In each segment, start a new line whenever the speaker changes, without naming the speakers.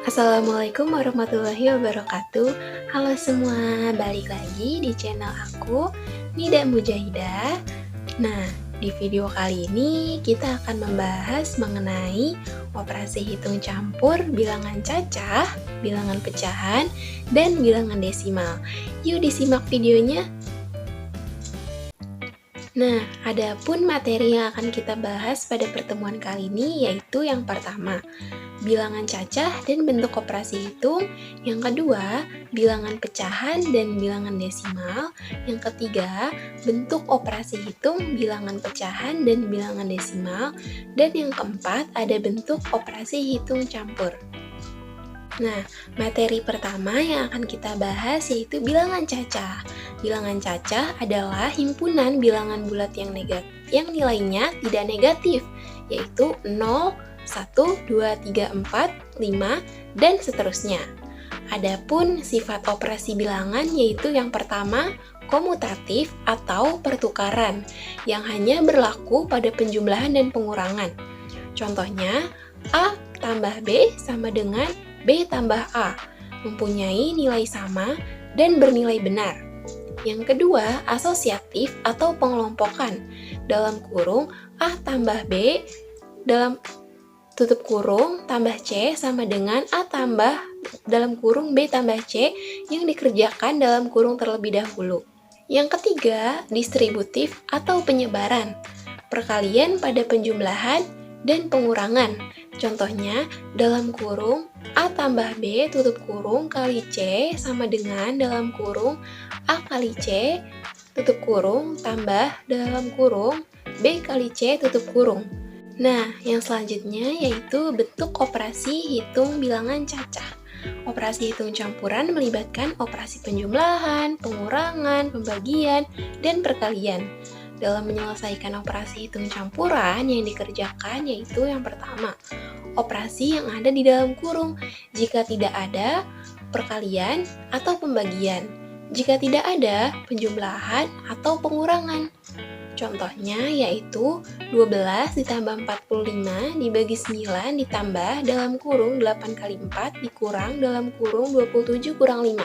Assalamualaikum warahmatullahi wabarakatuh. Halo semua, balik lagi di channel aku, Nida Mujahidah. Nah, di video kali ini kita akan membahas mengenai operasi hitung campur bilangan cacah, bilangan pecahan, dan bilangan desimal. Yuk disimak videonya. Nah, adapun materi yang akan kita bahas pada pertemuan kali ini yaitu yang pertama, bilangan cacah dan bentuk operasi hitung, yang kedua, bilangan pecahan dan bilangan desimal, yang ketiga, bentuk operasi hitung, bilangan pecahan dan bilangan desimal, dan yang keempat, ada bentuk operasi hitung campur. Nah, materi pertama yang akan kita bahas yaitu bilangan cacah. Bilangan cacah adalah himpunan bilangan bulat yang nilainya tidak negatif, yaitu 0, 1, 2, 3, 4, 5, dan seterusnya. Adapun sifat operasi bilangan yaitu yang pertama, komutatif atau pertukaran, yang hanya berlaku pada penjumlahan dan pengurangan. Contohnya, A tambah B sama dengan B tambah A, mempunyai nilai sama dan bernilai benar. Yang kedua, asosiatif atau pengelompokan, dalam kurung A tambah B, dalam tutup kurung tambah C sama dengan A tambah dalam kurung B tambah C yang dikerjakan dalam kurung terlebih dahulu. Yang ketiga, distributif atau penyebaran, perkalian pada penjumlahan dan pengurangan. Contohnya, dalam kurung A tambah B tutup kurung kali C sama dengan dalam kurung A kali C tutup kurung tambah dalam kurung B kali C tutup kurung. Nah, yang selanjutnya yaitu bentuk operasi hitung bilangan cacah. Operasi hitung campuran melibatkan operasi penjumlahan, pengurangan, pembagian, dan perkalian. Dalam menyelesaikan operasi hitung campuran yang dikerjakan yaitu yang pertama, operasi yang ada di dalam kurung. Jika tidak ada, perkalian atau pembagian. Jika tidak ada, penjumlahan atau pengurangan. Contohnya yaitu 12 ditambah 45 dibagi 9 ditambah dalam kurung 8 kali 4 dikurang dalam kurung 27 kurang 5.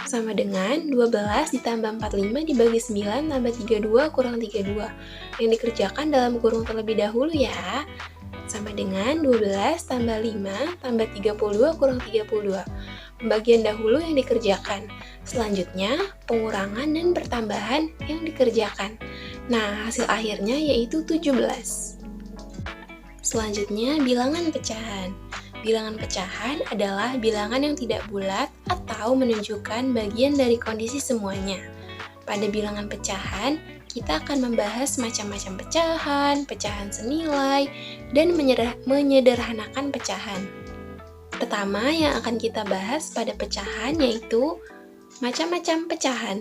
Sama dengan 12 ditambah 45 dibagi 9 tambah 32 kurang 32. Yang dikerjakan dalam kurung terlebih dahulu ya. Sama dengan 12 tambah 5 tambah 32 kurang 32. Pembagian dahulu yang dikerjakan. Selanjutnya, pengurangan dan pertambahan yang dikerjakan. Nah, hasil akhirnya yaitu 17. Selanjutnya, bilangan pecahan. Bilangan pecahan adalah bilangan yang tidak bulat atau menunjukkan bagian dari kondisi semuanya. Pada bilangan pecahan, kita akan membahas macam-macam pecahan, pecahan senilai, dan menyederhanakan pecahan. Pertama yang akan kita bahas pada pecahan yaitu macam-macam pecahan.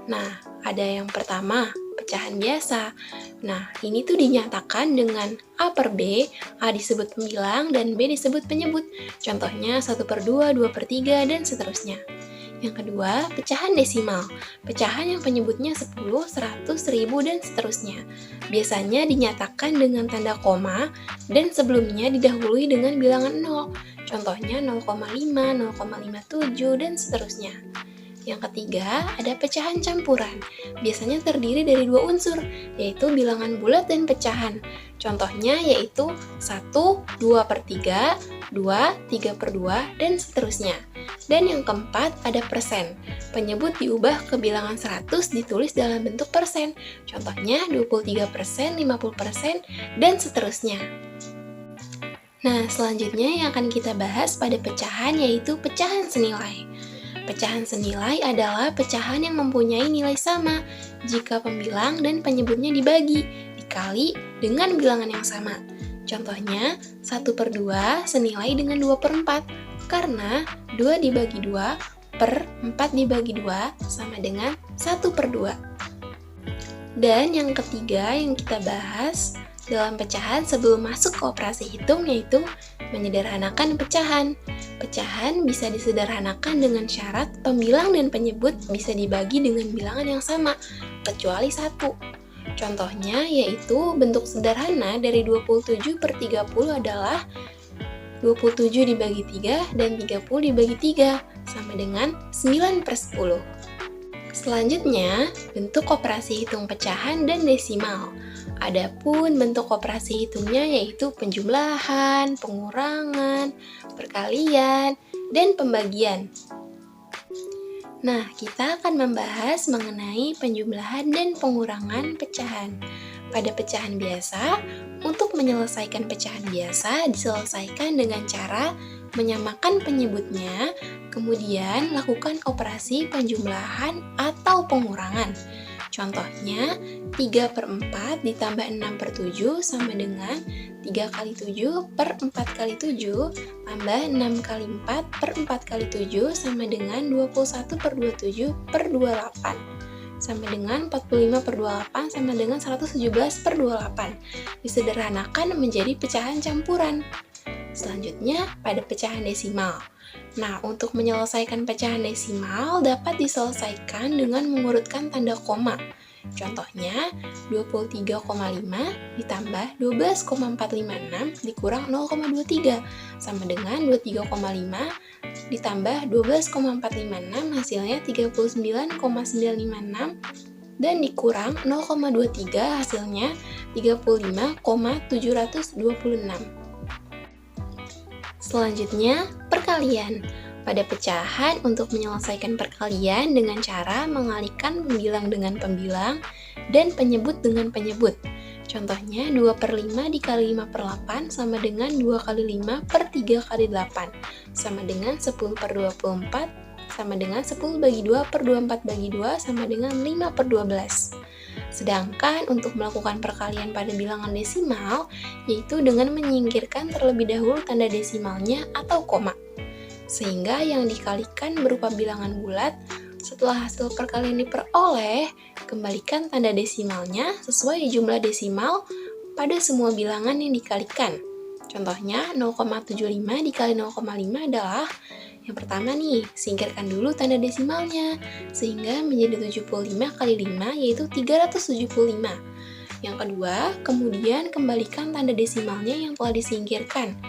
Nah, ada yang pertama, pecahan biasa. Nah, ini tuh dinyatakan dengan A per B, A disebut pembilang dan B disebut penyebut. Contohnya 1/2, 2/3, dan seterusnya. Yang kedua, pecahan desimal. Pecahan yang penyebutnya 10, 100, 1000, dan seterusnya. Biasanya dinyatakan dengan tanda koma dan sebelumnya didahului dengan bilangan 0. Contohnya 0,5, 0,57, dan seterusnya. Yang ketiga, ada pecahan campuran. Biasanya terdiri dari dua unsur, yaitu bilangan bulat dan pecahan. Contohnya yaitu 1, 2/3, 2, 3/2, dan seterusnya. Dan yang keempat, ada persen. Penyebut diubah ke bilangan 100 ditulis dalam bentuk persen. Contohnya 23%, 50%, dan seterusnya. Nah, selanjutnya yang akan kita bahas pada pecahan yaitu pecahan senilai. Pecahan senilai adalah pecahan yang mempunyai nilai sama jika pembilang dan penyebutnya dibagi, dikali dengan bilangan yang sama. Contohnya, 1/2 senilai dengan 2/4, karena 2 dibagi 2 per 4 dibagi 2 sama dengan 1/2. Dan yang ketiga yang kita bahas dalam pecahan sebelum masuk ke operasi hitung yaitu menyederhanakan pecahan. Pecahan bisa disederhanakan dengan syarat pembilang dan penyebut bisa dibagi dengan bilangan yang sama, kecuali 1. Contohnya yaitu bentuk sederhana dari 27/30 adalah 27 dibagi 3 dan 30 dibagi 3, sama dengan 9/10. Selanjutnya, bentuk operasi hitung pecahan dan desimal. Adapun bentuk operasi hitungnya yaitu penjumlahan, pengurangan, perkalian, dan pembagian. Nah, kita akan membahas mengenai penjumlahan dan pengurangan pecahan. Pada pecahan biasa, untuk menyelesaikan pecahan biasa diselesaikan dengan cara menyamakan penyebutnya, kemudian lakukan operasi penjumlahan atau pengurangan. Contohnya, 3/4 ditambah 6/7 sama dengan 3 kali 7 per 4 kali 7 tambah 6 kali 4 per 4 kali 7 sama dengan 21/27 per 28 sama dengan 45/28 sama dengan 117/28. Disederhanakan menjadi pecahan campuran. Selanjutnya, pada pecahan desimal. Nah, untuk menyelesaikan pecahan desimal dapat diselesaikan dengan mengurutkan tanda koma. Contohnya, 23,5 ditambah 12,456 dikurang 0,23 sama dengan 23,5 ditambah 12,456 hasilnya 39,956 dan dikurang 0,23 hasilnya 35,726. Selanjutnya, perkalian. Pada pecahan, untuk menyelesaikan perkalian dengan cara mengalihkan pembilang dengan pembilang dan penyebut dengan penyebut. Contohnya, 2/5 dikali 5/8 sama dengan 2 kali 5 per 3 kali 8 sama dengan 10/24 sama dengan 10 bagi 2 per 24 bagi 2 sama dengan 5/12. Sedangkan untuk melakukan perkalian pada bilangan desimal, yaitu dengan menyingkirkan terlebih dahulu tanda desimalnya atau koma. Sehingga yang dikalikan berupa bilangan bulat, setelah hasil perkalian diperoleh, kembalikan tanda desimalnya sesuai jumlah desimal pada semua bilangan yang dikalikan. Contohnya, 0,75 dikali 0,5 adalah yang pertama nih, singkirkan dulu tanda desimalnya, sehingga menjadi 75 kali 5, yaitu 375. Yang kedua, kemudian kembalikan tanda desimalnya yang telah disingkirkan,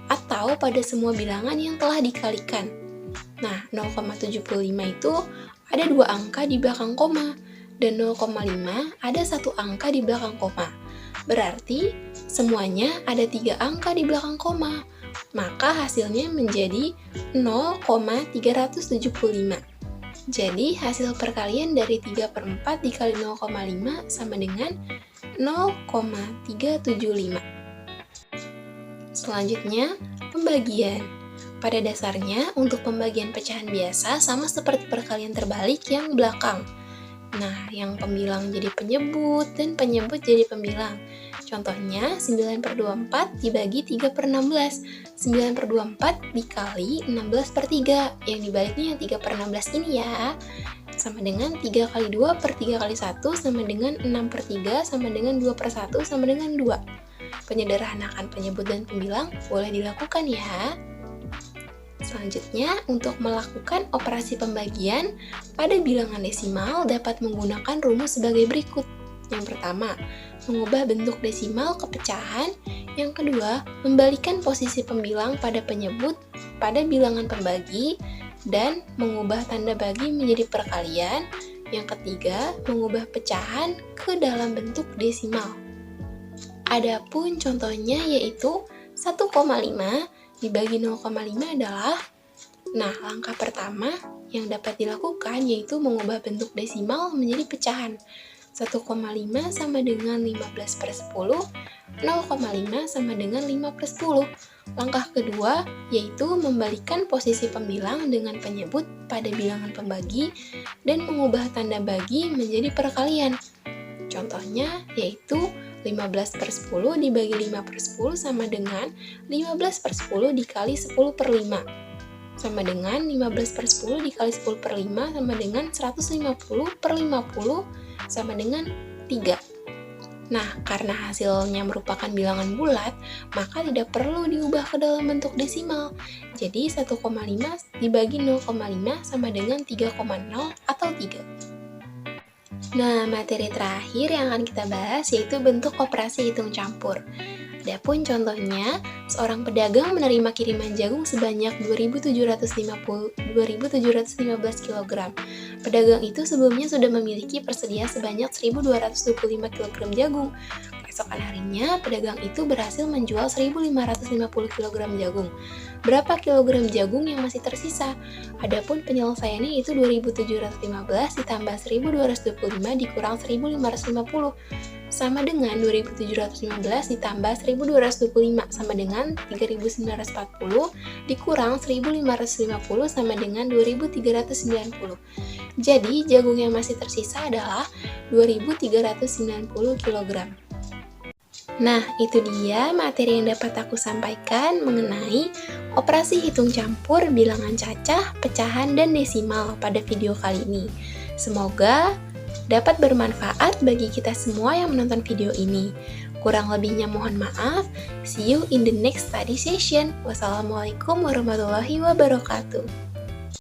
atau pada semua bilangan yang telah dikalikan. Nah, 0,75 itu ada 2 angka di belakang koma, dan 0,5 ada 1 angka di belakang koma. Berarti, semuanya ada 3 angka di belakang koma. Maka hasilnya menjadi 0,375. Jadi hasil perkalian dari 3/4 dikali 0,5 sama dengan 0,375. Selanjutnya, pembagian. Pada dasarnya, untuk pembagian pecahan biasa sama seperti perkalian terbalik yang belakang. Nah, yang pembilang jadi penyebut dan penyebut jadi pembilang. Contohnya, 9/24 dibagi 3/16. 9/24 dikali 16/3. Yang dibaliknya yang 3/16 ini ya. Sama dengan 3 kali 2 per 3 kali 1 sama dengan 6/3 sama dengan 2/1 sama dengan 2. Penyederhanakan penyebut dan pembilang boleh dilakukan ya. Selanjutnya, untuk melakukan operasi pembagian pada bilangan desimal dapat menggunakan rumus sebagai berikut. Yang pertama, mengubah bentuk desimal ke pecahan. Yang kedua, membalikan posisi pembilang pada penyebut pada bilangan pembagi dan mengubah tanda bagi menjadi perkalian. Yang ketiga, mengubah pecahan ke dalam bentuk desimal. Adapun contohnya yaitu 1,5 dibagi 0,5 adalah, nah, langkah pertama yang dapat dilakukan yaitu mengubah bentuk desimal menjadi pecahan. 1,5 sama dengan 15/10, 0,5 sama dengan 5/10. Langkah kedua yaitu membalikan posisi pembilang dengan penyebut pada bilangan pembagi dan mengubah tanda bagi menjadi perkalian. Contohnya yaitu 15/10 dibagi 5/10 sama dengan 15/10 dikali 10/5 sama dengan 15/10 dikali 10/5 sama dengan 150/50 sama dengan 3. Nah, karena hasilnya merupakan bilangan bulat, maka tidak perlu diubah ke dalam bentuk desimal. Jadi 1,5 dibagi 0,5 sama dengan 3,0 atau 3. Nah, materi terakhir yang akan kita bahas yaitu bentuk operasi hitung campur. Adapun contohnya, seorang pedagang menerima kiriman jagung sebanyak 2.715 kg. Pedagang itu sebelumnya sudah memiliki persedia sebanyak 1.225 kg jagung. Keesokan harinya, pedagang itu berhasil menjual 1.550 kg jagung. Berapa kilogram jagung yang masih tersisa? Adapun penyelesaiannya itu 2.715 ditambah 1.225 dikurang 1.550 sama dengan 2.715 ditambah 1.225 sama dengan 3.940 dikurang 1.550 sama dengan 2.390. Jadi jagung yang masih tersisa adalah 2.390 kg. Nah, itu dia materi yang dapat aku sampaikan mengenai operasi hitung campur bilangan cacah, pecahan, dan desimal pada video kali ini. Semoga dapat bermanfaat bagi kita semua yang menonton video ini. Kurang lebihnya mohon maaf. See you in the next study session. Wassalamualaikum warahmatullahi wabarakatuh.